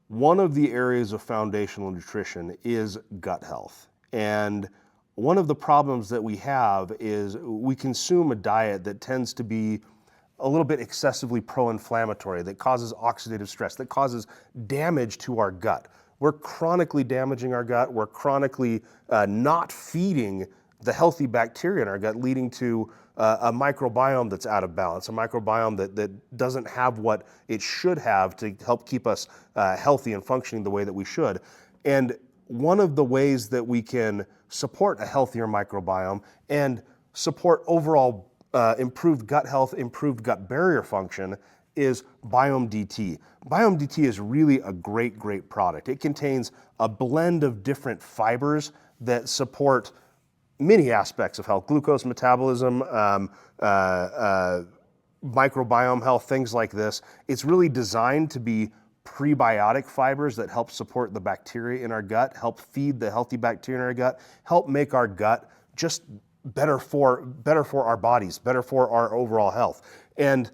One of the areas of foundational nutrition is gut health. And one of the problems that we have is we consume a diet that tends to be a little bit excessively pro-inflammatory, that causes oxidative stress, that causes damage to our gut. We're chronically damaging our gut. We're chronically not feeding the healthy bacteria in our gut, leading to a microbiome that's out of balance, a microbiome that doesn't have what it should have to help keep us healthy and functioning the way that we should. And one of the ways that we can support a healthier microbiome and support overall improved gut health, improved gut barrier function is Biome DT. Biome DT is really a great product. It contains a blend of different fibers that support many aspects of health: glucose metabolism, microbiome health, things like this. It's really designed to be prebiotic fibers that help support the bacteria in our gut, help feed the healthy bacteria in our gut, help make our gut just better for our bodies, better for our overall health. And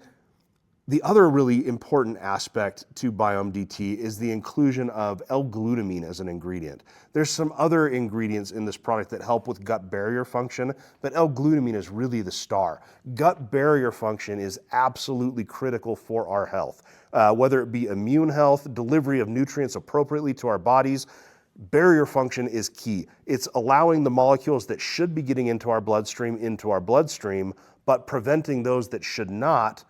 the other really important aspect to Biome DT is the inclusion of L-glutamine as an ingredient. There's some other ingredients in this product that help with gut barrier function, but L-glutamine is really the star. Gut barrier function is absolutely critical for our health, whether it be immune health, delivery of nutrients appropriately to our bodies. Barrier function is key. It's allowing the molecules that should be getting into our bloodstream, but preventing those that should not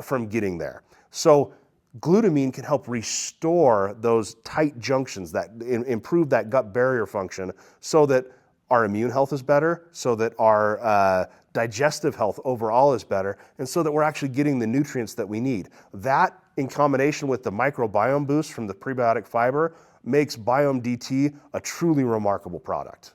from getting there. So glutamine can help restore those tight junctions, that improve that gut barrier function, so that our immune health is better, so that our digestive health overall is better, and so that we're actually getting the nutrients that we need. That, in combination with the microbiome boost from the prebiotic fiber, makes Biome DT a truly remarkable product.